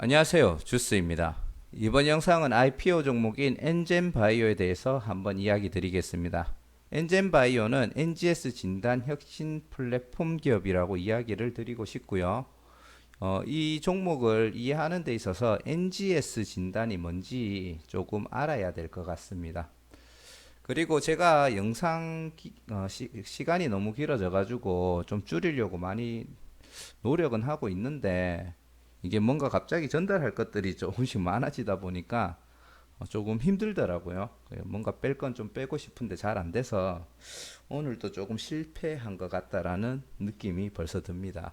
안녕하세요. 주스입니다. 이번 영상은 IPO 종목인 엔젠바이오에 대해서 한번 이야기 드리겠습니다. 엔젠바이오는 NGS 진단 혁신 플랫폼 기업이라고 이야기를 드리고 싶고요. 이 종목을 이해하는 데 있어서 NGS 진단이 뭔지 조금 알아야 될 것 같습니다. 그리고 제가 시간이 너무 길어져 가지고 좀 줄이려고 많이 노력은 하고 있는데 이게 뭔가 갑자기 전달할 것들이 조금씩 많아지다 보니까 조금 힘들더라고요. 뭔가 뺄 건 좀 빼고 싶은데 잘 안 돼서 오늘도 조금 실패한 것 같다라는 느낌이 벌써 듭니다.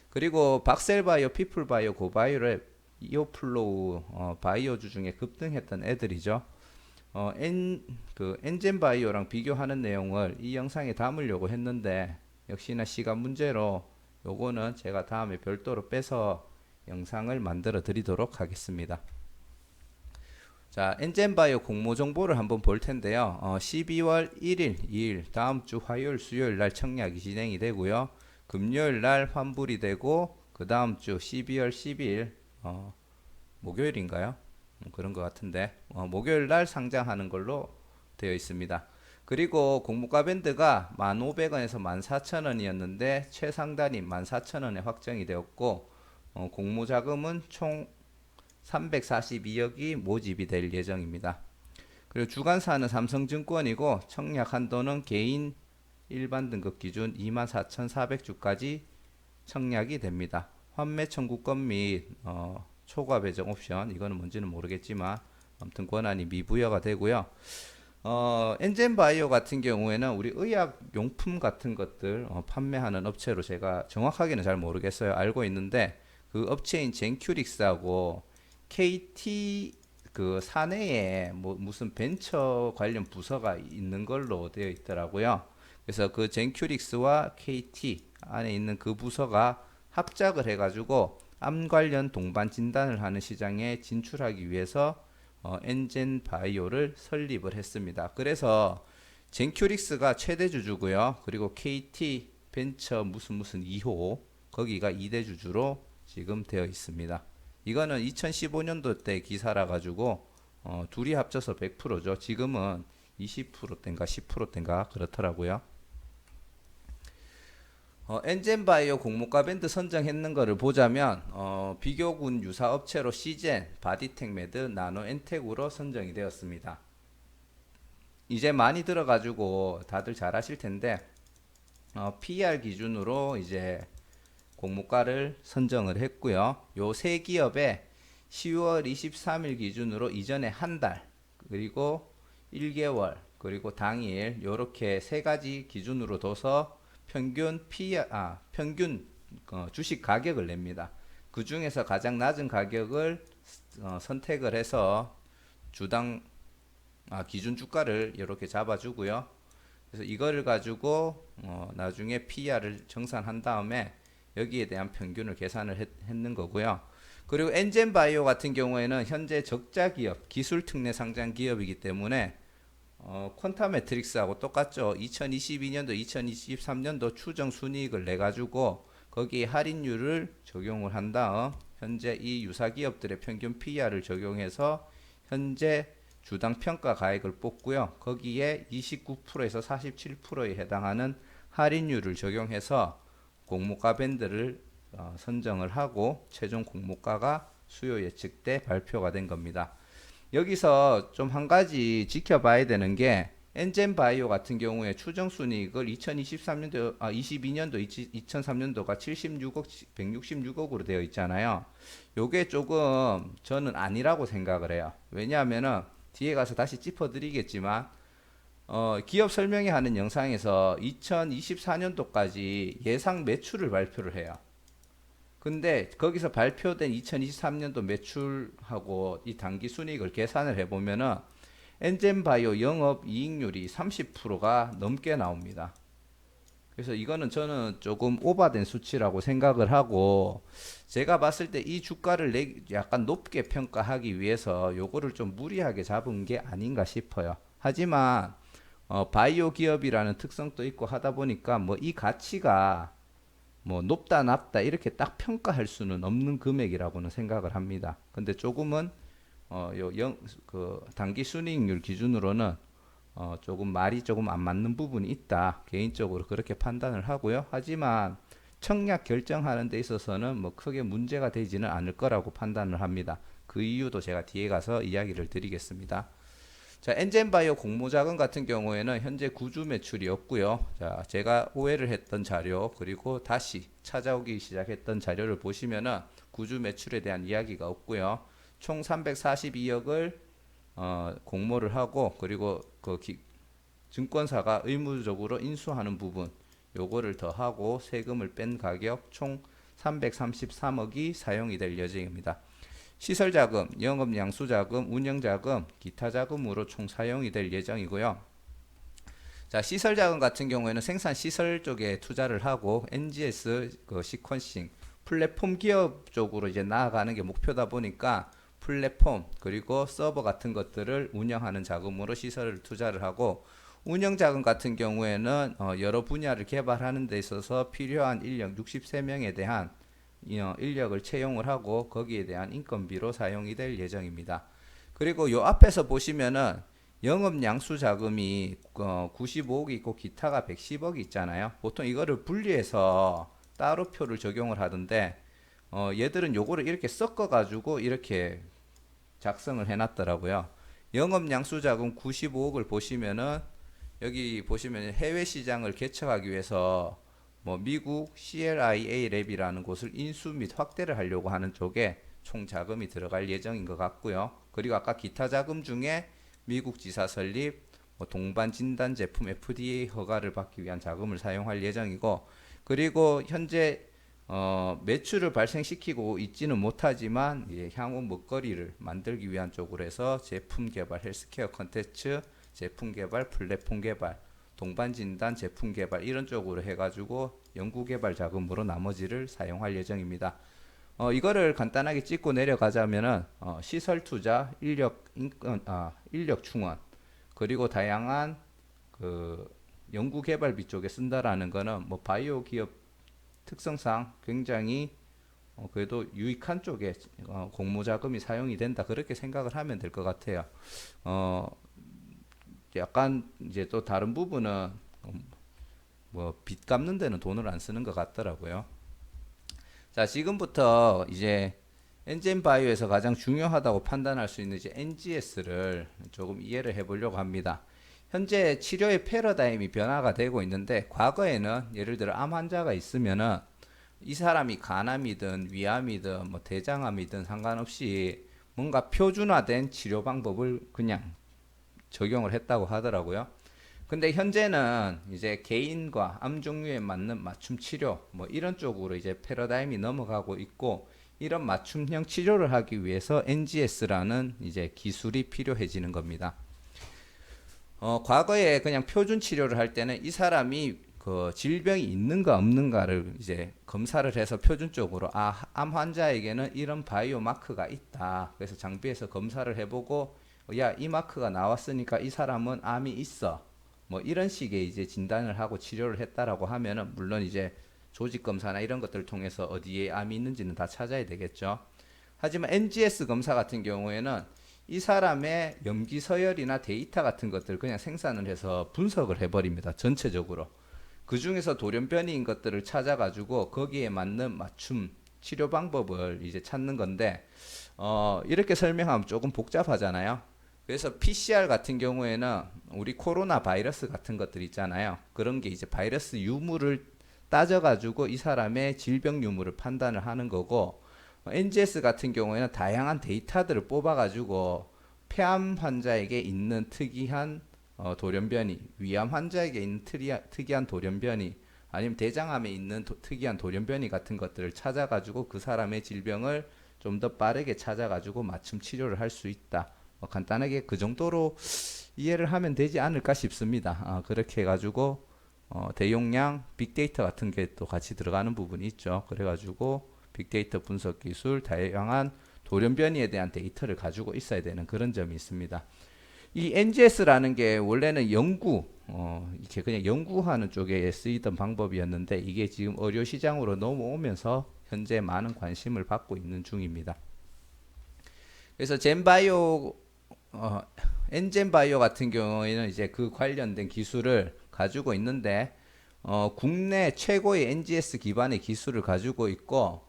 그리고 박셀바이오, 피플바이오, 고바이오를 이오플로우 바이오주 중에 급등했던 애들이죠. 엔젠바이오랑 비교하는 내용을 이 영상에 담으려고 했는데 역시나 시간 문제로 요거는 제가 다음에 별도로 빼서 영상을 만들어 드리도록 하겠습니다. 자, 엔젠바이오 공모 정보를 한번 볼 텐데요. 12월 1일, 2일 다음 주 화요일, 수요일 날 청약이 진행이 되고요. 금요일 날 환불이 되고 그 다음 주 12월 10일 목요일인가요? 그런 것 같은데 목요일 날 상장하는 걸로 되어 있습니다. 그리고 공모가 밴드가 1,500원에서 14,000원이었는데 최상단이 14,000원에 확정이 되었고 공모 자금은 총 342억이 모집이 될 예정입니다. 그리고 주관사는 삼성증권이고 청약 한도는 개인 일반 등급 기준 24,400주까지 청약이 됩니다. 환매 청구권 및 초과 배정 옵션 이거는 뭔지는 모르겠지만 아무튼 권한이 미부여가 되고요. 엔젠바이오 같은 경우에는 우리 의약 용품 같은 것들 판매하는 업체로 제가 정확하게는 잘 모르겠어요. 알고 있는데 그 업체인 젠큐릭스하고 KT 그 사내에 뭐 무슨 벤처 관련 부서가 있는 걸로 되어 있더라고요. 그래서 그 젠큐릭스와 KT 안에 있는 그 부서가 합작을 해가지고 암 관련 동반 진단을 하는 시장에 진출하기 위해서 엔젠바이오를 설립을 했습니다. 그래서 젠큐릭스가 최대 주주고요. 그리고 KT 벤처 무슨 2호 거기가 2대 주주로 지금 되어 있습니다. 이거는 2015년도 때 기사라 가지고 둘이 합쳐서 100%죠. 지금은 20%대인가 10%대인가 그렇더라고요. 엔젠바이오 공모가 밴드 선정했는 거를 보자면 비교군 유사 업체로 시젠, 바디텍메드, 나노엔텍으로 선정이 되었습니다. 이제 많이 들어가지고 다들 잘 아실 텐데 PR 기준으로 이제 공모가를 선정을 했고요. 요 세 기업에 10월 23일 기준으로 이전에 한 달, 그리고 1개월, 그리고 당일 요렇게 세 가지 기준으로 둬서 평균 주식 가격을 냅니다. 그 중에서 가장 낮은 가격을 선택을 해서 주당 기준 주가를 이렇게 잡아주고요. 그래서 이거를 가지고 나중에 PR을 정산한 다음에 여기에 대한 평균을 계산을 했는 거고요. 그리고 엔젠바이오 같은 경우에는 현재 적자 기업, 기술 특례 상장 기업이기 때문에 퀀타 매트릭스하고 똑같죠. 2022년도, 2023년도 추정 순이익을 내 가지고 거기에 할인율을 적용을 한 다음 현재 이 유사 기업들의 평균 PR을 적용해서 현재 주당 평가 가액을 뽑고요. 거기에 29%에서 47%에 해당하는 할인율을 적용해서 공모가 밴드를 선정을 하고 최종 공모가가 수요 예측 때 발표가 된 겁니다. 여기서 좀 한 가지 지켜봐야 되는 게 엔젠바이오 같은 경우에 추정 순이익을 2023년도 22년도 2003년도가 76억 166억으로 되어 있잖아요. 요게 조금 저는 아니라고 생각을 해요. 왜냐하면은 뒤에 가서 다시 짚어드리겠지만 기업 설명회 하는 영상에서 2024년도까지 예상 매출을 발표를 해요. 근데 거기서 발표된 2023년도 매출하고 이 당기 순이익을 계산을 해보면은 엔젠바이오 영업 이익률이 30%가 넘게 나옵니다. 그래서 이거는 저는 조금 오바된 수치라고 생각을 하고 제가 봤을 때 이 주가를 약간 높게 평가하기 위해서 요거를 좀 무리하게 잡은 게 아닌가 싶어요. 하지만 바이오 기업이라는 특성도 있고 하다 보니까 뭐 이 가치가 뭐 높다 낮다 이렇게 딱 평가할 수는 없는 금액이라고는 생각을 합니다. 근데 조금은 그 단기 순이익률 기준으로는 조금 말이 조금 안 맞는 부분이 있다. 개인적으로 그렇게 판단을 하고요. 하지만 청약 결정하는 데 있어서는 뭐 크게 문제가 되지는 않을 거라고 판단을 합니다. 그 이유도 제가 뒤에 가서 이야기를 드리겠습니다. 자, 엔젠바이오 공모자금 같은 경우에는 현재 구주 매출이 없고요. 자, 제가 오해를 했던 자료 그리고 다시 찾아오기 시작했던 자료를 보시면은 구주 매출에 대한 이야기가 없고요. 총 342억을 공모를 하고 그리고 증권사가 의무적으로 인수하는 부분 요거를 더하고 세금을 뺀 가격 총 333억이 사용이 될 예정입니다. 시설자금, 영업양수자금, 운영자금, 기타 자금으로 총 사용이 될 예정이고요. 자, 시설자금 같은 경우에는 생산 시설 쪽에 투자를 하고 NGS 그 시퀀싱 플랫폼 기업 쪽으로 이제 나아가는 게 목표다 보니까 플랫폼 그리고 서버 같은 것들을 운영하는 자금으로 시설을 투자를 하고 운영자금 같은 경우에는 여러 분야를 개발하는 데 있어서 필요한 인력 63명에 대한 인력을 채용을 하고 거기에 대한 인건비로 사용이 될 예정입니다. 그리고 요 앞에서 보시면은 영업 양수 자금이 95억이 있고 기타가 110억이 있잖아요. 보통 이거를 분리해서 따로 표를 적용을 하던데 얘들은 요거를 이렇게 섞어 가지고 이렇게 작성을 해 놨더라고요. 영업 양수 자금 95억을 보시면은 여기 보시면 해외 시장을 개척하기 위해서 뭐 미국 CLIA 랩이라는 곳을 인수 및 확대를 하려고 하는 쪽에 총 자금이 들어갈 예정인 것 같고요. 그리고 아까 기타 자금 중에 미국 지사 설립, 뭐 동반 진단 제품 FDA 허가를 받기 위한 자금을 사용할 예정이고, 그리고 현재 매출을 발생시키고 있지는 못하지만 향후 먹거리를 만들기 위한 쪽으로 해서 제품 개발, 헬스케어 컨텐츠, 제품 개발, 플랫폼 개발, 동반 진단, 제품 개발 이런 쪽으로 해가지고 연구 개발 자금으로 나머지를 사용할 예정입니다. 이거를 간단하게 찍고 내려가자면은 시설 투자, 인력 충원, 그리고 다양한 그 연구 개발비 쪽에 쓴다라는 거는 뭐 바이오 기업 특성상 굉장히 그래도 유익한 쪽에 공모 자금이 사용이 된다 그렇게 생각을 하면 될 것 같아요. 약간 이제 또 다른 부분은 뭐 빚 갚는 데는 돈을 안 쓰는 것 같더라고요. 자, 지금부터 이제 엔젠바이오에서 가장 중요하다고 판단할 수 있는 이제 NGS를 조금 이해를 해보려고 합니다. 현재 치료의 패러다임이 변화가 되고 있는데 과거에는 예를 들어 암 환자가 있으면은 이 사람이 간암이든 위암이든 뭐 대장암이든 상관없이 뭔가 표준화된 치료 방법을 그냥 적용을 했다고 하더라고요. 근데 현재는 이제 개인과 암 종류에 맞는 맞춤 치료 뭐 이런 쪽으로 이제 패러다임이 넘어가고 있고 이런 맞춤형 치료를 하기 위해서 NGS라는 이제 기술이 필요해지는 겁니다. 과거에 그냥 표준 치료를 할 때는 이 사람이 그 질병이 있는가 없는가를 이제 검사를 해서 표준적으로 암 환자에게는 이런 바이오 마크가 있다. 그래서 장비에서 검사를 해보고 야, 이 마크가 나왔으니까 이 사람은 암이 있어. 뭐 이런 식의 이제 진단을 하고 치료를 했다라고 하면은 물론 이제 조직 검사나 이런 것들을 통해서 어디에 암이 있는지는 다 찾아야 되겠죠. 하지만 NGS 검사 같은 경우에는 이 사람의 염기 서열이나 데이터 같은 것들을 그냥 생산을 해서 분석을 해버립니다. 전체적으로. 그 중에서 돌연변이인 것들을 찾아가지고 거기에 맞는 맞춤 치료 방법을 이제 찾는 건데 이렇게 설명하면 조금 복잡하잖아요. 그래서 PCR 같은 경우에는 우리 코로나 바이러스 같은 것들 있잖아요. 그런 게 이제 바이러스 유무를 따져가지고 이 사람의 질병 유무를 판단을 하는 거고 NGS 같은 경우에는 다양한 데이터들을 뽑아가지고 폐암 환자에게 있는 특이한 돌연변이, 위암 환자에게 있는 특이한 돌연변이, 아니면 대장암에 있는 특이한 돌연변이 같은 것들을 찾아가지고 그 사람의 질병을 좀 더 빠르게 찾아가지고 맞춤 치료를 할 수 있다. 간단하게 그 정도로 이해를 하면 되지 않을까 싶습니다. 그렇게 해가지고 대용량 빅데이터 같은 게 또 같이 들어가는 부분이 있죠. 그래가지고 빅데이터 분석 기술, 다양한 돌연변이에 대한 데이터를 가지고 있어야 되는 그런 점이 있습니다. 이 NGS라는 게 원래는 연구, 이렇게 그냥 연구하는 쪽에 쓰이던 방법이었는데 이게 지금 의료 시장으로 넘어오면서 현재 많은 관심을 받고 있는 중입니다. 그래서 젠바이오, 어, 엔젠바이오 같은 경우에는 이제 그 관련된 기술을 가지고 있는데 국내 최고의 NGS 기반의 기술을 가지고 있고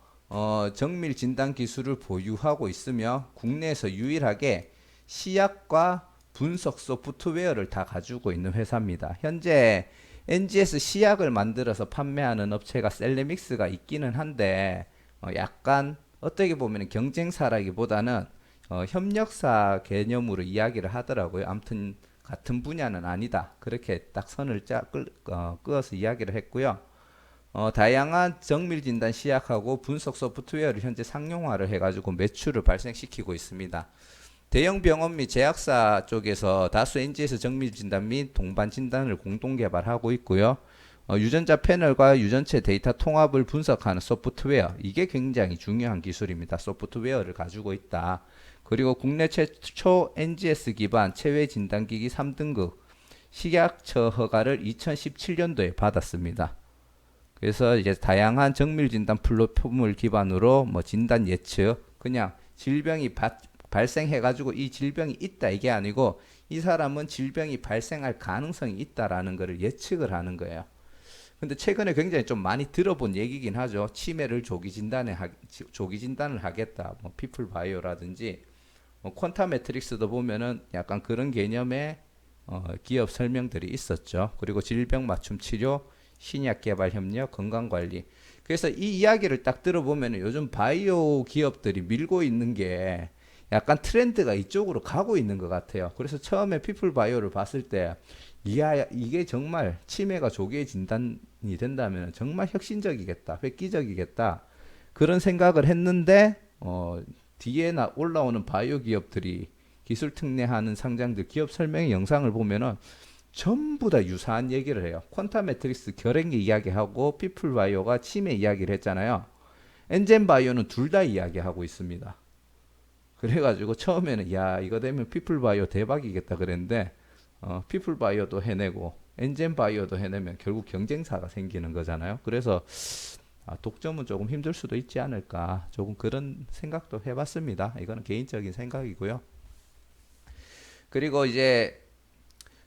정밀 진단 기술을 보유하고 있으며 국내에서 유일하게 시약과 분석 소프트웨어를 다 가지고 있는 회사입니다. 현재 NGS 시약을 만들어서 판매하는 업체가 셀레믹스가 있기는 한데 약간 어떻게 보면 경쟁사라기보다는 협력사 개념으로 이야기를 하더라고요. 아무튼 같은 분야는 아니다. 그렇게 딱 선을 끄어서 이야기를 했고요. 다양한 정밀 진단 시약하고 분석 소프트웨어를 현재 상용화를 해가지고 매출을 발생시키고 있습니다. 대형 병원 및 제약사 쪽에서 다수 NGS 정밀 진단 및 동반 진단을 공동 개발하고 있고요. 유전자 패널과 유전체 데이터 통합을 분석하는 소프트웨어, 이게 굉장히 중요한 기술입니다. 소프트웨어를 가지고 있다. 그리고 국내 최초 NGS 기반 체외 진단기기 3등급 식약처 허가를 2017년도에 받았습니다. 그래서 이제 다양한 정밀 진단 플랫폼을 기반으로 뭐 진단 예측, 그냥 질병이 발생해가지고 이 질병이 있다 이게 아니고 이 사람은 질병이 발생할 가능성이 있다라는 것을 예측을 하는 거예요. 근데 최근에 굉장히 좀 많이 들어본 얘기긴 하죠. 치매를 조기 진단을 하겠다. 뭐 피플 바이오라든지 퀀타 매트릭스도 보면은 약간 그런 개념의 기업 설명들이 있었죠. 그리고 질병 맞춤 치료, 신약 개발 협력, 건강 관리. 그래서 이 이야기를 딱 들어보면 요즘 바이오 기업들이 밀고 있는 게 약간 트렌드가 이쪽으로 가고 있는 것 같아요. 그래서 처음에 피플 바이오를 봤을 때 이야, 이게 정말 치매가 조기에 진단이 된다면 정말 혁신적이겠다, 획기적이겠다 그런 생각을 했는데 뒤에 올라오는 바이오 기업들이 기술 특례하는 상장들 기업 설명의 영상을 보면은 전부 다 유사한 얘기를 해요. 퀀타 매트릭스 결핵 이야기하고 피플 바이오가 치매 이야기를 했잖아요. 엔젠 바이오는 둘 다 이야기하고 있습니다. 그래가지고 처음에는 야 이거 되면 피플 바이오 대박이겠다 그랬는데 피플 바이오도 해내고 엔젠 바이오도 해내면 결국 경쟁사가 생기는 거잖아요. 그래서 독점은 조금 힘들 수도 있지 않을까 조금 그런 생각도 해봤습니다. 이거는 개인적인 생각이고요. 그리고 이제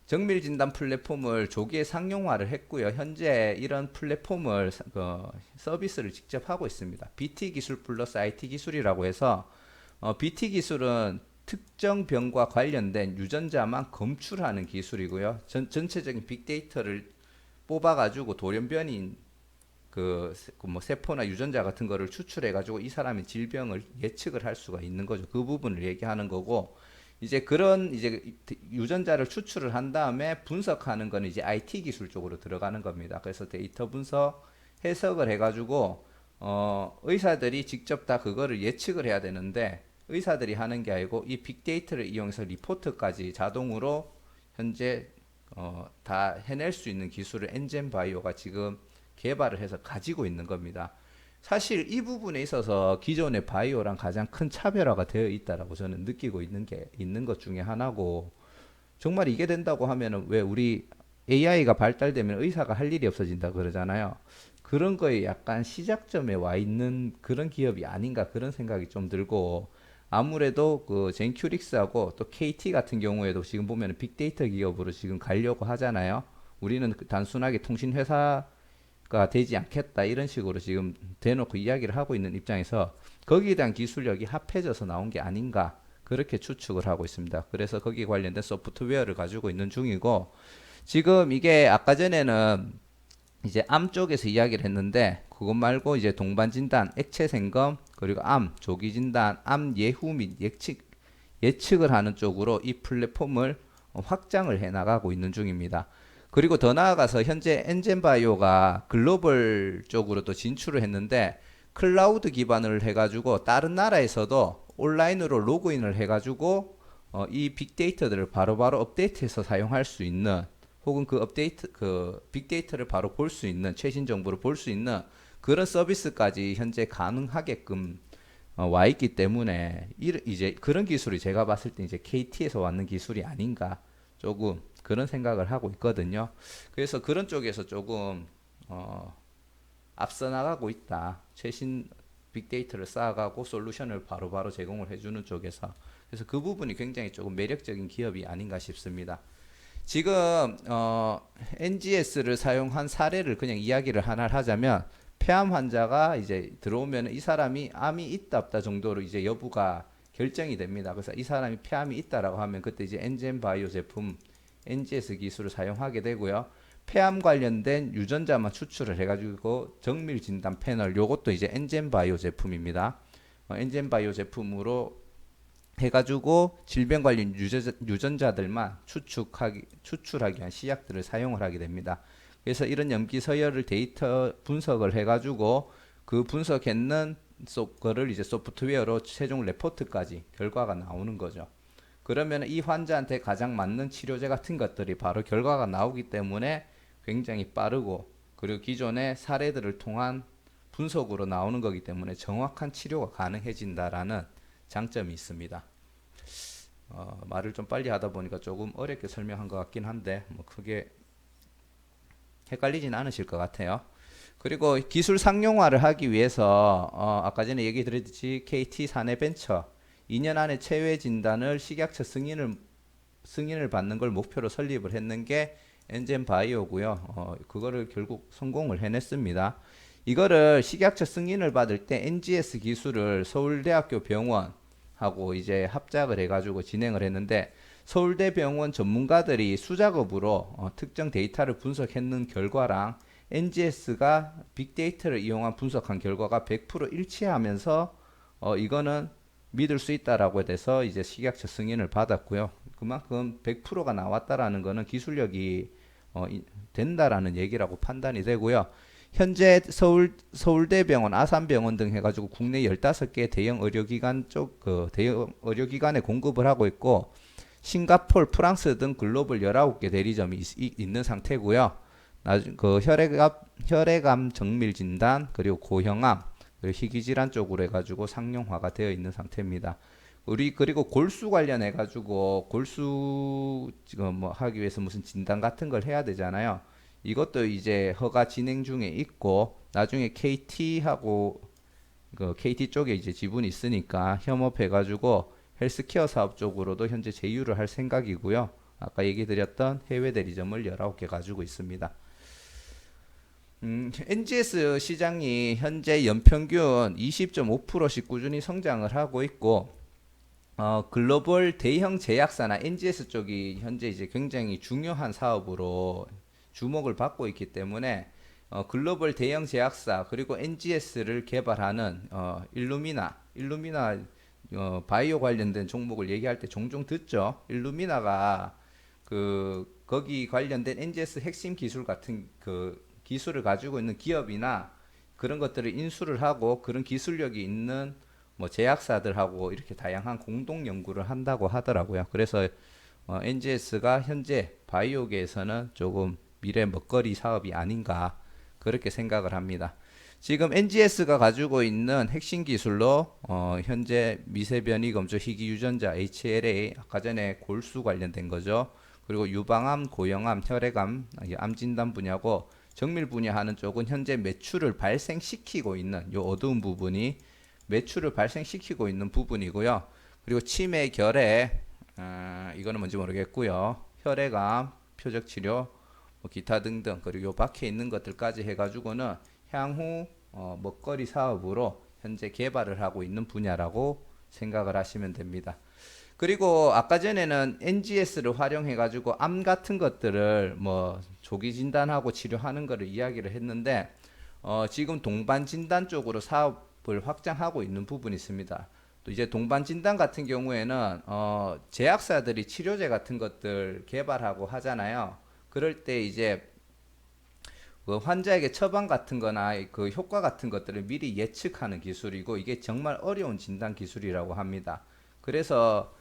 정밀 진단 플랫폼을 조기에 상용화를 했고요. 현재 이런 플랫폼을 서비스를 직접 하고 있습니다. BT 기술 플러스 IT 기술이라고 해서 BT 기술은 특정 병과 관련된 유전자만 검출하는 기술이고요. 전체적인 빅데이터를 뽑아가지고 돌연변인 뭐 세포나 유전자 같은 거를 추출해가지고 이 사람의 질병을 예측을 할 수가 있는 거죠. 그 부분을 얘기하는 거고, 이제 그런 이제 유전자를 추출을 한 다음에 분석하는 거는 이제 IT 기술 쪽으로 들어가는 겁니다. 그래서 데이터 분석, 해석을 해가지고 의사들이 직접 다 그거를 예측을 해야 되는데 의사들이 하는 게 아니고 이 빅데이터를 이용해서 리포트까지 자동으로 현재 다 해낼 수 있는 기술을 엔젠 바이오가 지금 개발을 해서 가지고 있는 겁니다. 사실 이 부분에 있어서 기존의 바이오랑 가장 큰 차별화가 되어 있다라고 저는 느끼고 있는 것 중에 하나고, 정말 이게 된다고 하면은 왜 우리 AI가 발달되면 의사가 할 일이 없어진다 그러잖아요. 그런 거에 약간 시작점에 와 있는 그런 기업이 아닌가 그런 생각이 좀 들고, 아무래도 그 젠큐릭스하고 또 KT 같은 경우에도 지금 보면 빅데이터 기업으로 지금 가려고 하잖아요. 우리는 단순하게 통신 회사가 되지 않겠다 이런 식으로 지금 대놓고 이야기를 하고 있는 입장에서 거기에 대한 기술력이 합해져서 나온 게 아닌가 그렇게 추측을 하고 있습니다. 그래서 거기에 관련된 소프트웨어를 가지고 있는 중이고, 지금 이게 아까 전에는 이제 암 쪽에서 이야기를 했는데 그것 말고 이제 동반 진단, 액체 생검, 그리고 암 조기 진단, 암 예후 및 예측을 하는 쪽으로 이 플랫폼을 확장을 해 나가고 있는 중입니다. 그리고 더 나아가서 현재 엔젠바이오가 글로벌 쪽으로도 진출을 했는데 클라우드 기반을 해가지고 다른 나라에서도 온라인으로 로그인을 해가지고 이 빅데이터들을 바로바로 업데이트해서 사용할 수 있는, 혹은 그 빅데이터를 바로 볼 수 있는, 최신 정보를 볼 수 있는 그런 서비스까지 현재 가능하게끔 와 있기 때문에 이제 그런 기술이 제가 봤을 때 이제 KT에서 왔는 기술이 아닌가 조금 그런 생각을 하고 있거든요. 그래서 그런 쪽에서 조금 앞서 나가고 있다. 최신 빅데이터를 쌓아가고 솔루션을 바로바로 제공을 해주는 쪽에서. 그래서 그 부분이 굉장히 조금 매력적인 기업이 아닌가 싶습니다. 지금 NGS를 사용한 사례를 그냥 이야기를 하나 하자면, 폐암 환자가 이제 들어오면 이 사람이 암이 있다 없다 정도로 이제 여부가 결정이 됩니다. 그래서 이 사람이 폐암이 있다라고 하면 그때 이제 엔젠 바이오 제품 NGS 기술을 사용하게 되고요. 폐암 관련된 유전자만 추출을 해가지고 정밀 진단 패널, 요것도 이제 엔젠 바이오 제품입니다. 엔젠 바이오 제품으로 해가지고 질병 관련 유전자들만 추출하기 위한 시약들을 사용을 하게 됩니다. 그래서 이런 염기 서열을 데이터 분석을 해가지고 그 분석했는 거를 이제 소프트웨어로 최종 레포트까지 결과가 나오는 거죠. 그러면 이 환자한테 가장 맞는 치료제 같은 것들이 바로 결과가 나오기 때문에 굉장히 빠르고, 그리고 기존의 사례들을 통한 분석으로 나오는 거기 때문에 정확한 치료가 가능해진다라는 장점이 있습니다. 말을 좀 빨리 하다 보니까 조금 어렵게 설명한 것 같긴 한데 뭐 크게 헷갈리진 않으실 것 같아요. 그리고 기술 상용화를 하기 위해서 아까 전에 얘기 드렸듯이 KT 사내벤처 2년 안에 체외 진단을 식약처 승인을 받는 걸 목표로 설립을 했는 게 엔젠 바이오고요. 그거를 결국 성공을 해냈습니다. 이거를 식약처 승인을 받을 때 NGS 기술을 서울대학교 병원하고 이제 합작을 해가지고 진행을 했는데, 서울대병원 전문가들이 수작업으로 특정 데이터를 분석했는 결과랑 NGS가 빅데이터를 이용한 분석한 결과가 100% 일치하면서 이거는 믿을 수 있다라고 돼서 이제 식약처 승인을 받았고요. 그만큼 100%가 나왔다라는 거는 기술력이 된다라는 얘기라고 판단이 되고요. 현재 서울대병원, 아산병원 등 해가지고 국내 15개 대형 의료기관 대형 의료기관에 공급을 하고 있고, 싱가폴, 프랑스 등 글로벌 19개 대리점이 있는 상태고요. 그 혈액암 정밀 진단, 그리고 고형암, 그리고 희귀질환 쪽으로 해가지고 상용화가 되어 있는 상태입니다. 그리고 골수 관련해가지고 골수 지금 뭐 하기 위해서 무슨 진단 같은 걸 해야 되잖아요. 이것도 이제 허가 진행 중에 있고, 나중에 KT하고 그 KT 쪽에 이제 지분이 있으니까 협업해가지고 헬스케어 사업 쪽으로도 현재 제휴를 할 생각이고요. 아까 얘기 드렸던 해외 대리점을 19개 가지고 있습니다. NGS 시장이 현재 연평균 20.5%씩 꾸준히 성장을 하고 있고, 글로벌 대형 제약사나 NGS 쪽이 현재 이제 굉장히 중요한 사업으로 주목을 받고 있기 때문에 글로벌 대형 제약사 그리고 NGS를 개발하는 일루미나 바이오 관련된 종목을 얘기할 때 종종 듣죠. 일루미나가 거기 관련된 NGS 핵심 기술 같은 그 기술을 가지고 있는 기업이나 그런 것들을 인수를 하고 그런 기술력이 있는 뭐 제약사들하고 이렇게 다양한 공동 연구를 한다고 하더라고요. 그래서 NGS가 현재 바이오계에서는 조금 미래 먹거리 사업이 아닌가 그렇게 생각을 합니다. 지금 NGS가 가지고 있는 핵심 기술로 현재 미세변이 검조 희귀 유전자 HLA, 아까 전에 골수 관련된 거죠. 그리고 유방암, 고형암, 혈액암, 암 진단 분야고, 정밀 분야 하는 쪽은 현재 매출을 발생시키고 있는 요 어두운 부분이 매출을 발생시키고 있는 부분이고요. 그리고 치매, 결핵, 이거는 뭔지 모르겠고요. 혈액암, 표적 치료, 뭐 기타 등등, 그리고 요 밖에 있는 것들까지 해가지고는 향후 먹거리 사업으로 현재 개발을 하고 있는 분야라고 생각을 하시면 됩니다. 그리고 아까 전에는 NGS를 활용해 가지고 암 같은 것들을 뭐 조기 진단하고 치료하는 거를 이야기를 했는데, 지금 동반 진단 쪽으로 사업을 확장하고 있는 부분이 있습니다. 또 이제 동반 진단 같은 경우에는 제약사들이 치료제 같은 것들 개발하고 하잖아요. 그럴 때 이제 그 환자에게 처방 같은 거나 그 효과 같은 것들을 미리 예측하는 기술이고, 이게 정말 어려운 진단 기술이라고 합니다. 그래서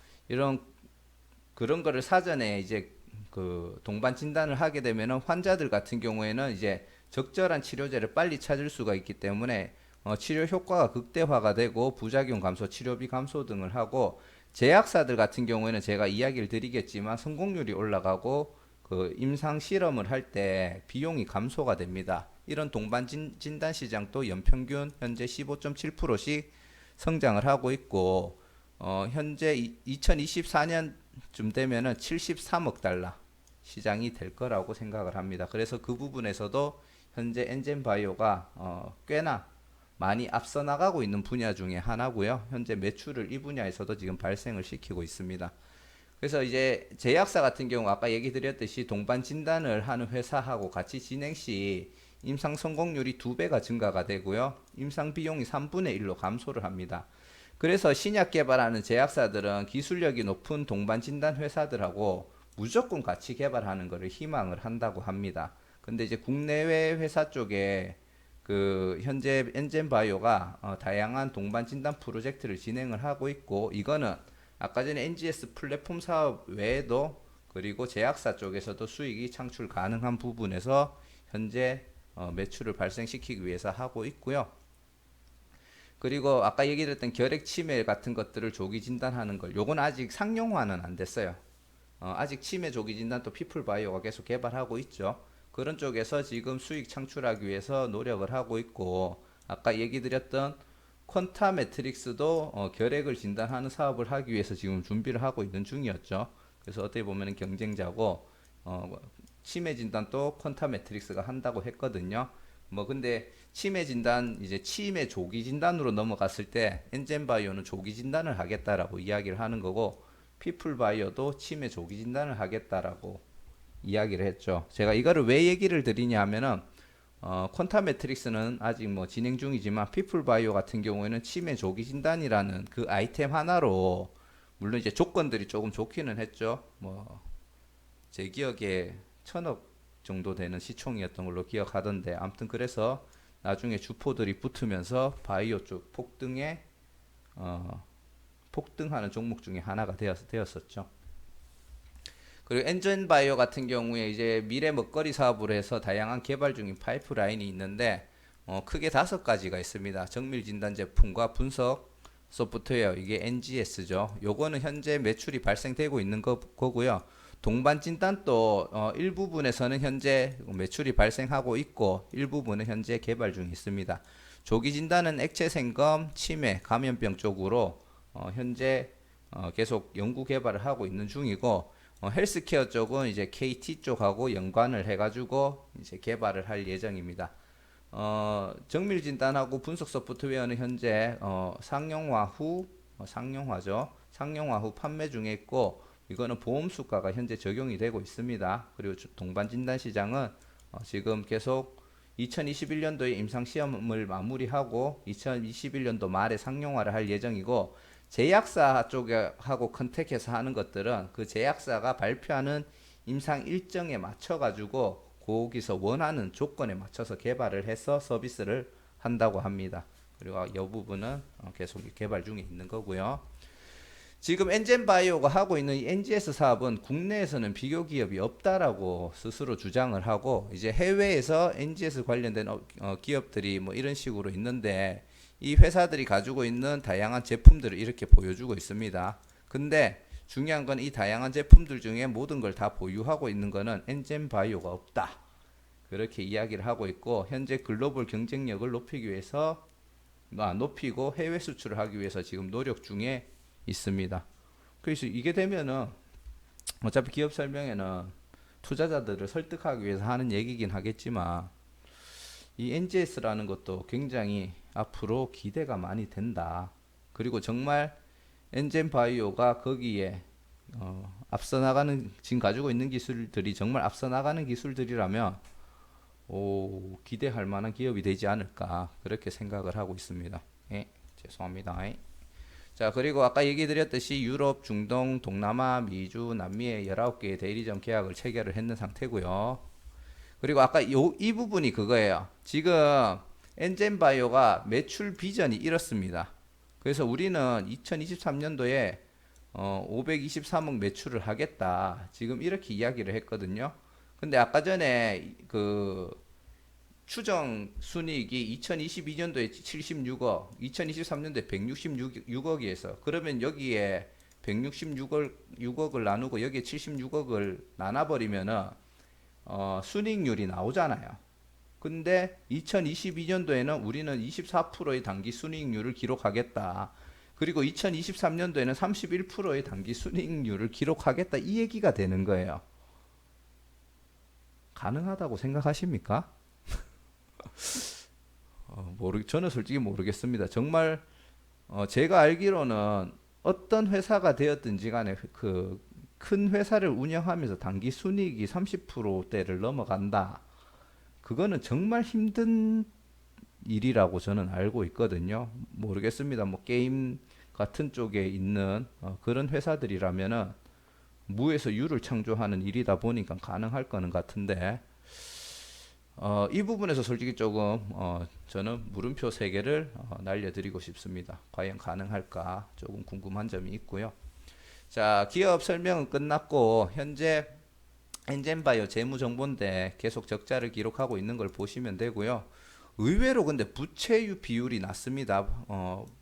그런 거를 사전에 이제 그 동반 진단을 하게 되면은 환자들 같은 경우에는 이제 적절한 치료제를 빨리 찾을 수가 있기 때문에 치료 효과가 극대화가 되고 부작용 감소, 치료비 감소 등을 하고, 제약사들 같은 경우에는 제가 이야기를 드리겠지만 성공률이 올라가고 그 임상 실험을 할 때 비용이 감소가 됩니다. 이런 동반 진단 시장도 연평균 현재 15.7%씩 성장을 하고 있고, 현재 2024년쯤 되면은 73억 달러 시장이 될 거라고 생각을 합니다. 그래서 그 부분에서도 현재 엔젠바이오가 꽤나 많이 앞서 나가고 있는 분야 중에 하나고요. 현재 매출을 이 분야에서도 지금 발생을 시키고 있습니다. 그래서 이제 제약사 같은 경우 아까 얘기 드렸듯이 동반 진단을 하는 회사하고 같이 진행 시 임상 성공률이 2배가 증가가 되고요. 임상 비용이 3분의 1로 감소를 합니다. 그래서 신약 개발하는 제약사들은 기술력이 높은 동반 진단 회사들하고 무조건 같이 개발하는 것을 희망을 한다고 합니다. 근데 이제 국내외 회사 쪽에 그 현재 엔젠바이오가 다양한 동반 진단 프로젝트를 진행을 하고 있고, 이거는 아까 전에 NGS 플랫폼 사업 외에도 그리고 제약사 쪽에서도 수익이 창출 가능한 부분에서 현재 매출을 발생시키기 위해서 하고 있고요. 그리고 아까 얘기드렸던 결핵 치매 같은 것들을 조기 진단하는 걸, 요건 아직 상용화는 안 됐어요. 아직 치매 조기 진단도 피플바이오가 계속 개발하고 있죠. 그런 쪽에서 지금 수익 창출하기 위해서 노력을 하고 있고, 아까 얘기 드렸던 퀀타 매트릭스도 결핵을 진단하는 사업을 하기 위해서 지금 준비를 하고 있는 중이었죠. 그래서 어떻게 보면 경쟁자고, 치매 진단도 퀀타 매트릭스가 한다고 했거든요. 뭐 근데 치매 진단, 이제 치매 조기 진단으로 넘어갔을 때 엔젠바이오는 조기 진단을 하겠다라고 이야기를 하는 거고, 피플바이오도 치매 조기 진단을 하겠다라고 이야기를 했죠. 제가 이거를 왜 얘기를 드리냐 하면은 퀀타 매트릭스는 아직 뭐 진행 중이지만 피플바이오 같은 경우에는 치매 조기 진단이라는 그 아이템 하나로, 물론 이제 조건들이 조금 좋기는 했죠. 뭐 제 기억에 1,000억 정도 되는 시총이었던 걸로 기억하던데, 아무튼 그래서 나중에 주포들이 붙으면서 바이오 쪽 폭등하는 종목 중에 하나가 되었었죠. 그리고 엔젠바이오 같은 경우에 이제 미래 먹거리 사업으로 해서 다양한 개발 중인 파이프라인이 있는데, 크게 5가지가 있습니다. 정밀 진단 제품과 분석 소프트웨어, 이게 NGS죠. 요거는 현재 매출이 발생되고 있는 거고요. 동반 진단도 일부분에서는 현재 매출이 발생하고 있고, 일부분은 현재 개발 중에 있습니다. 조기 진단은 액체 생검, 치매, 감염병 쪽으로 현재 계속 연구 개발을 하고 있는 중이고, 헬스케어 쪽은 이제 KT 쪽하고 연관을 해가지고 이제 개발을 할 예정입니다. 정밀 진단하고 분석 소프트웨어는 현재 상용화죠. 상용화 후 판매 중에 있고, 이거는 보험 수가가 현재 적용이 되고 있습니다. 그리고 동반 진단 시장은 지금 계속 2021년도에 임상 시험을 마무리하고 2021년도 말에 상용화를 할 예정이고, 제약사 쪽하고 컨택해서 하는 것들은 그 제약사가 발표하는 임상 일정에 맞춰 가지고 거기서 원하는 조건에 맞춰서 개발을 해서 서비스를 한다고 합니다. 그리고 이 부분은 계속 개발 중에 있는 거고요. 지금 엔젠바이오가 하고 있는 이 NGS 사업은 국내에서는 비교 기업이 없다라고 스스로 주장을 하고, 이제 해외에서 NGS 관련된 기업들이 뭐 이런 식으로 있는데, 이 회사들이 가지고 있는 다양한 제품들을 이렇게 보여주고 있습니다. 근데 중요한 건 이 다양한 제품들 중에 모든 걸 다 보유하고 있는 거는 엔젠바이오가 없다, 그렇게 이야기를 하고 있고, 현재 글로벌 경쟁력을 높이기 위해서 높이고 해외 수출을 하기 위해서 지금 노력 중에 있습니다. 그래서 이게 되면은 어차피 기업 설명에는 투자자들을 설득하기 위해서 하는 얘기긴 하겠지만, 이 NGS라는 것도 굉장히 앞으로 기대가 많이 된다. 그리고 정말 엔젠바이오가 거기에 앞서 나가는, 지금 가지고 있는 기술들이 정말 앞서 나가는 기술들이라면 기대할 만한 기업이 되지 않을까, 그렇게 생각을 하고 있습니다. 예, 죄송합니다. 자, 그리고 아까 얘기 드렸듯이 유럽, 중동, 동남아, 미주, 남미에 19개의 대리점 계약을 체결을 했는 상태고요. 그리고 아까 이 부분이 그거예요. 지금 엔젠바이오가 매출 비전이 이렇습니다. 그래서 우리는 2023년도에 523억 매출을 하겠다, 지금 이렇게 이야기를 했거든요. 근데 아까 전에 그 추정 순이익이 2022년도에 76억, 2023년도에 166억이어서, 그러면 여기에 166억을 나누고 여기에 76억을 나눠버리면은 순이익률이 나오잖아요. 근데 2022년도에는 우리는 24%의 단기 순이익률을 기록하겠다. 그리고 2023년도에는 31%의 단기 순이익률을 기록하겠다. 이 얘기가 되는 거예요. 가능하다고 생각하십니까? 저는 솔직히 모르겠습니다. 정말 제가 알기로는 어떤 회사가 되었든지 간에 그 큰 회사를 운영하면서 단기 순이익이 30%대를 넘어간다. 그거는 정말 힘든 일이라고 저는 알고 있거든요. 모르겠습니다. 뭐 게임 같은 쪽에 있는 그런 회사들이라면은 무에서 유를 창조하는 일이다 보니까 가능할 거는 같은데 이 부분에서 솔직히 조금 저는 물음표 3개를 날려드리고 싶습니다. 과연 가능할까 조금 궁금한 점이 있고요. 자, 기업 설명은 끝났고 현재 엔젠바이오 재무정보인데 계속 적자를 기록하고 있는 걸 보시면 되고요. 의외로 근데 부채 비율이 낮습니다.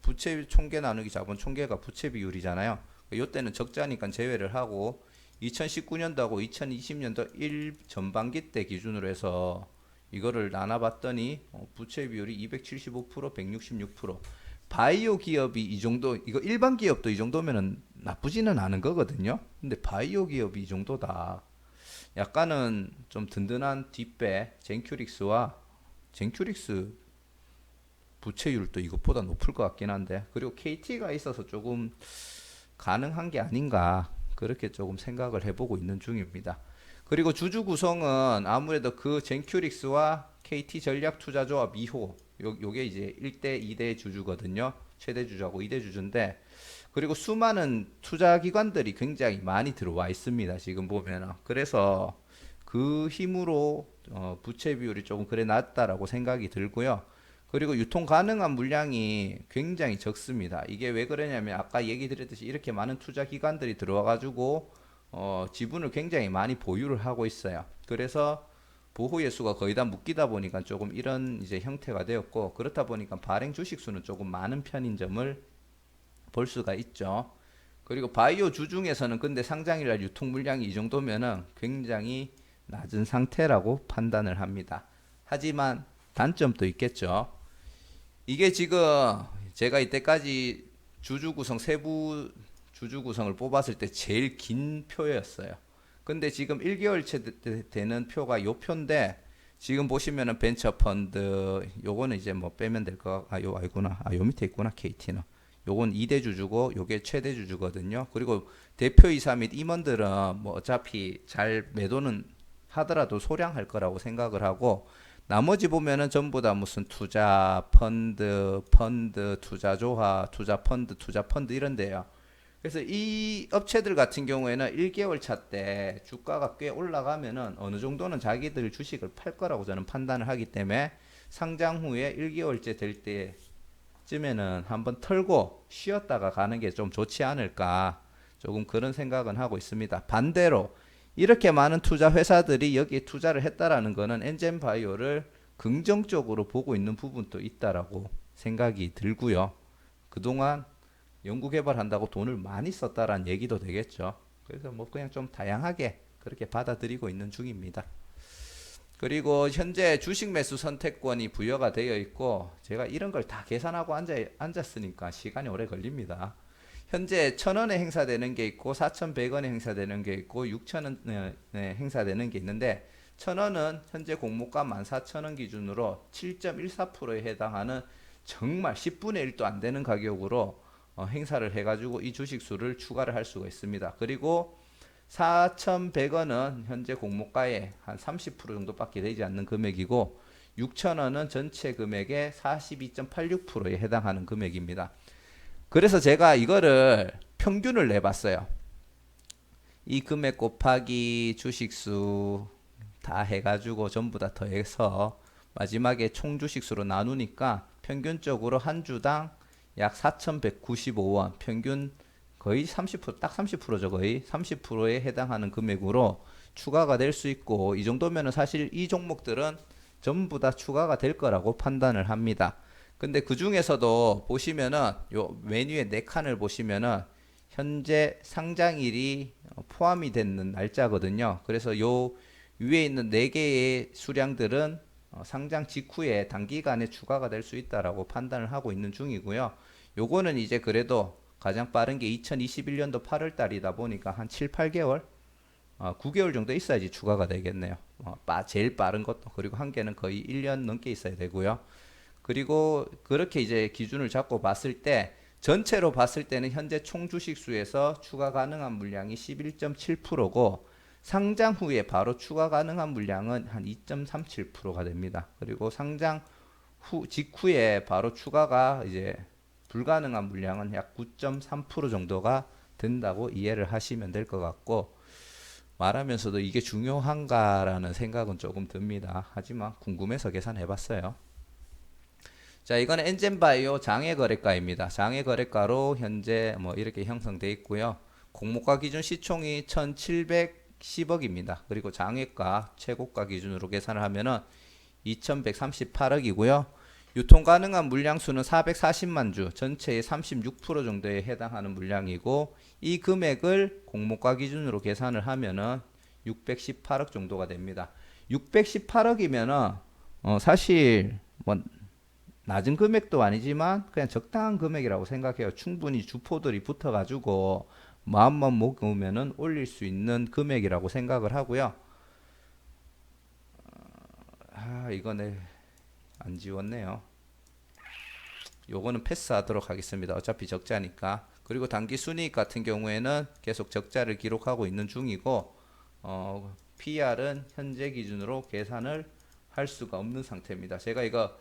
부채 총계 나누기 자본 총계가 부채 비율이잖아요. 이때는 적자니까 제외를 하고 2019년도하고 2020년도 1 전반기 때 기준으로 해서 이거를 나눠봤더니 부채 비율이 275%, 166%. 바이오 기업이 이 정도, 이거 일반 기업도 이 정도면은 나쁘지는 않은 거거든요. 근데 바이오 기업이 이 정도다. 약간은 좀 든든한 뒷배 젠큐릭스 부채율도 이것보다 높을 것 같긴 한데 그리고 KT가 있어서 조금 가능한 게 아닌가 그렇게 조금 생각을 해보고 있는 중입니다. 그리고 주주 구성은 아무래도 그 젠큐릭스와 KT 전략투자조합 2호 요게 이제 1대 2대 주주거든요. 최대 주주하고 2대 주주인데 그리고 수많은 투자 기관들이 굉장히 많이 들어와 있습니다. 지금 보면 그래서 그 힘으로 부채 비율이 조금 그래 낮다라고 생각이 들고요. 그리고 유통 가능한 물량이 굉장히 적습니다. 이게 왜 그러냐면 아까 얘기 드렸듯이 이렇게 많은 투자 기관들이 들어와 가지고 지분을 굉장히 많이 보유를 하고 있어요. 그래서 보호 예수가 거의 다 묶이다 보니까 조금 이런 이제 형태가 되었고 그렇다 보니까 발행 주식 수는 조금 많은 편인 점을 볼 수가 있죠. 그리고 바이오 주 중에서는 근데 상장일날 유통 물량이 이 정도면은 굉장히 낮은 상태라고 판단을 합니다. 하지만 단점도 있겠죠. 이게 지금 제가 이때까지 주주 구성 세부 주주 구성을 뽑았을 때 제일 긴 표였어요. 근데 지금 1개월째 되는 표가 요 표인데 지금 보시면은 벤처 펀드 요거는 이제 뭐 빼면 될 거, 요 아니구나. 요 밑에 있구나. KT는. 요건 2대 주주고 요게 최대 주주거든요. 그리고 대표이사 및 임원들은 뭐 어차피 잘 매도는 하더라도 소량할 거라고 생각을 하고 나머지 보면은 전부 다 무슨 투자 펀드, 투자 조합, 투자 펀드 이런데요. 그래서 이 업체들 같은 경우에는 1개월 차 때 주가가 꽤 올라가면은 어느 정도는 자기들 주식을 팔 거라고 저는 판단을 하기 때문에 상장 후에 1개월째 될 때쯤에는 한번 털고 쉬었다가 가는 게 좀 좋지 않을까 조금 그런 생각은 하고 있습니다. 반대로 이렇게 많은 투자 회사들이 여기에 투자를 했다라는 거는 엔젠바이오를 긍정적으로 보고 있는 부분도 있다라고 생각이 들고요. 그동안 연구개발한다고 돈을 많이 썼다라는 얘기도 되겠죠. 그래서 뭐 그냥 좀 다양하게 그렇게 받아들이고 있는 중입니다. 그리고 현재 주식 매수 선택권이 부여가 되어 있고 제가 이런 걸 다 계산하고 앉았으니까 시간이 오래 걸립니다. 현재 1,000원에 행사되는 게 있고 4,100원에 행사되는 게 있고 6,000원에 행사되는 게 있는데 1,000원은 현재 공모가 14,000원 기준으로 7.14%에 해당하는 정말 10분의 1도 안 되는 가격으로 행사를 해가지고 이 주식수를 추가를 할 수가 있습니다. 그리고 4,100원은 현재 공모가의 한 30% 정도밖에 되지 않는 금액이고 6,000원은 전체 금액의 42.86%에 해당하는 금액입니다. 그래서 제가 이거를 평균을 내봤어요. 이 금액 곱하기 주식수 다 해가지고 전부 다 더해서 마지막에 총 주식수로 나누니까 평균적으로 한 주당 약 4,195원 평균 거의 30%딱 30%죠. 거의 30%에 해당하는 금액으로 추가가 될 수 있고 이 정도면은 사실 이 종목들은 전부 다 추가가 될 거라고 판단을 합니다. 근데 그 중에서도 보시면은 요 메뉴의 네 칸을 보시면은 현재 상장일이 포함이 되는 날짜거든요. 그래서 요 위에 있는 4개의 수량들은 상장 직후에 단기간에 추가가 될 수 있다라고 판단을 하고 있는 중이고요. 요거는 이제 그래도 가장 빠른 게 2021년도 8월 달이다 보니까 한 7, 8개월, 9개월 정도 있어야지 추가가 되겠네요. 제일 빠른 것도. 그리고 한 개는 거의 1년 넘게 있어야 되고요. 그리고 그렇게 이제 기준을 잡고 봤을 때 전체로 봤을 때는 현재 총 주식 수에서 추가 가능한 물량이 11.7%고 상장 후에 바로 추가 가능한 물량은 한 2.37%가 됩니다. 그리고 상장 후 직후에 바로 추가가 이제 불가능한 물량은 약 9.3% 정도가 된다고 이해를 하시면 될 것 같고, 말하면서도 이게 중요한가라는 생각은 조금 듭니다. 하지만 궁금해서 계산해 봤어요. 자, 이거는 엔젠바이오 장외거래가입니다. 장외거래가로 현재 뭐 이렇게 형성되어 있고요. 공모가 기준 시총이 1710억입니다. 그리고 장외가 최고가 기준으로 계산을 하면은 2138억이고요. 유통 가능한 물량 수는 440만 주, 전체의 36% 정도에 해당하는 물량이고, 이 금액을 공모가 기준으로 계산을 하면은 618억 정도가 됩니다. 618억이면은 사실 뭐 낮은 금액도 아니지만 그냥 적당한 금액이라고 생각해요. 충분히 주포들이 붙어가지고 마음만 먹으면은 올릴 수 있는 금액이라고 생각을 하고요. 이거는 안 지웠네요. 요거는 패스하도록 하겠습니다. 어차피 적자니까. 그리고 단기 순이익 같은 경우에는 계속 적자를 기록하고 있는 중이고, PR은 현재 기준으로 계산을 할 수가 없는 상태입니다. 제가 이거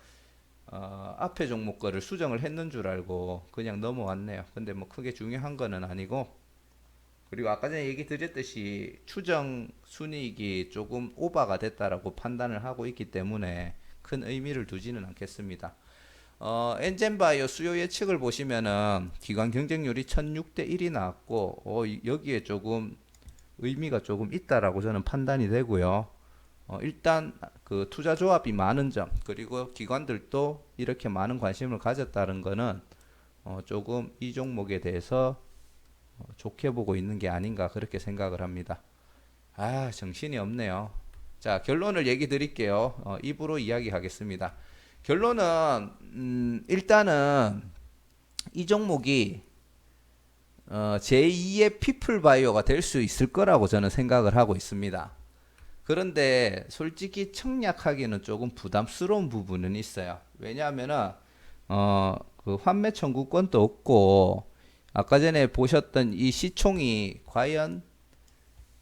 앞에 종목 거를 수정을 했는 줄 알고 그냥 넘어왔네요. 근데 뭐 크게 중요한 거는 아니고, 그리고 아까 전에 얘기 드렸듯이 추정 순이익이 조금 오버가 됐다라고 판단을 하고 있기 때문에 큰 의미를 두지는 않겠습니다. 엔젠바이오 수요 예측을 보시면은 기관 경쟁률이 1006대 1이 나왔고, 여기에 조금 의미가 조금 있다라고 저는 판단이 되고요. 일단 그 투자 조합이 많은 점, 그리고 기관들도 이렇게 많은 관심을 가졌다는 거는 조금 이 종목에 대해서 좋게 보고 있는 게 아닌가 그렇게 생각을 합니다. 정신이 없네요. 자, 결론을 얘기 드릴게요. 입으로 이야기하겠습니다. 결론은 일단은 이 종목이 제2의 피플바이오가 될 수 있을 거라고 저는 생각을 하고 있습니다. 그런데 솔직히 청약하기는 조금 부담스러운 부분은 있어요. 왜냐하면은 그 환매 청구권도 없고, 아까 전에 보셨던 이 시총이 과연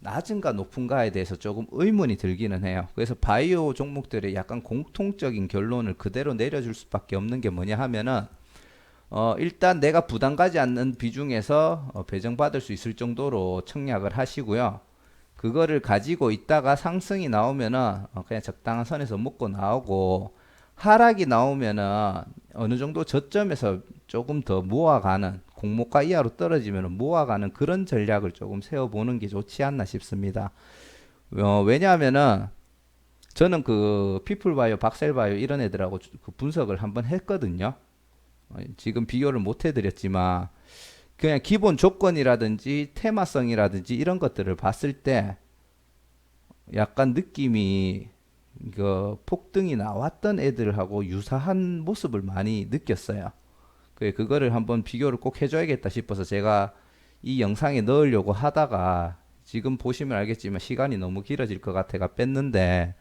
낮은가 높은가에 대해서 조금 의문이 들기는 해요. 그래서 바이오 종목들의 약간 공통적인 결론을 그대로 내려줄 수밖에 없는 게 뭐냐 하면은 일단 내가 부담 가지 않는 비중에서 배정받을 수 있을 정도로 청약을 하시고요. 그거를 가지고 있다가 상승이 나오면은 그냥 적당한 선에서 먹고 나오고, 하락이 나오면은 어느 정도 저점에서 조금 더 모아가는, 공모가 이하로 떨어지면 모아가는 그런 전략을 조금 세워보는 게 좋지 않나 싶습니다. 왜냐하면은 저는 그 피플바이오, 박셀바이오 이런 애들하고 그 분석을 한번 했거든요. 지금 비교를 못 해드렸지만 그냥 기본 조건이라든지 테마성이라든지 이런 것들을 봤을 때 약간 느낌이 그 폭등이 나왔던 애들하고 유사한 모습을 많이 느꼈어요. 그거를 한번 비교를 꼭 해줘야겠다 싶어서 제가 이 영상에 넣으려고 하다가 지금 보시면 알겠지만 시간이 너무 길어질 것 같아가 뺐는데,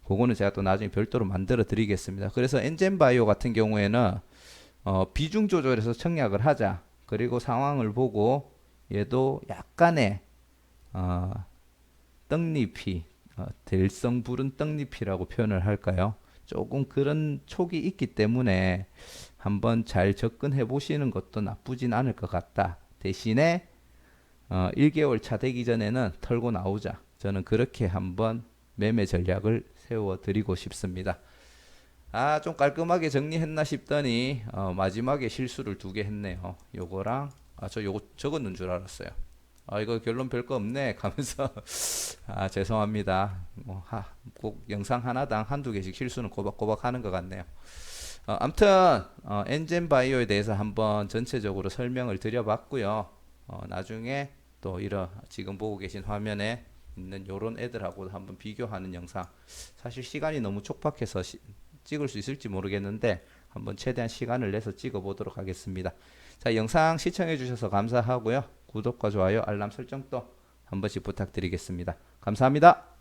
그거는 제가 또 나중에 별도로 만들어 드리겠습니다. 그래서 엔젠바이오 같은 경우에는 비중 조절해서 청약을 하자. 그리고 상황을 보고 얘도 약간의 떡잎이 될성 부른 떡잎이라고 표현을 할까요? 조금 그런 촉이 있기 때문에 한번 잘 접근해 보시는 것도 나쁘진 않을 것 같다. 대신에 1개월 차 되기 전에는 털고 나오자. 저는 그렇게 한번 매매 전략을 세워 드리고 싶습니다. 좀 깔끔하게 정리했나 싶더니 마지막에 실수를 2개 했네요. 요거랑 저 요거 적었는 줄 알았어요. 이거 결론 별거 없네 하면서 죄송합니다. 꼭 영상 하나당 한두 개씩 실수는 꼬박꼬박 하는 것 같네요. 아무튼 엔젠바이오에 대해서 한번 전체적으로 설명을 드려봤고요. 나중에 또 이런 지금 보고 계신 화면에 있는 요런 애들하고 한번 비교하는 영상. 사실 시간이 너무 촉박해서 찍을 수 있을지 모르겠는데 한번 최대한 시간을 내서 찍어 보도록 하겠습니다. 자, 영상 시청해 주셔서 감사하고요. 구독과 좋아요, 알람 설정도 한 번씩 부탁드리겠습니다. 감사합니다.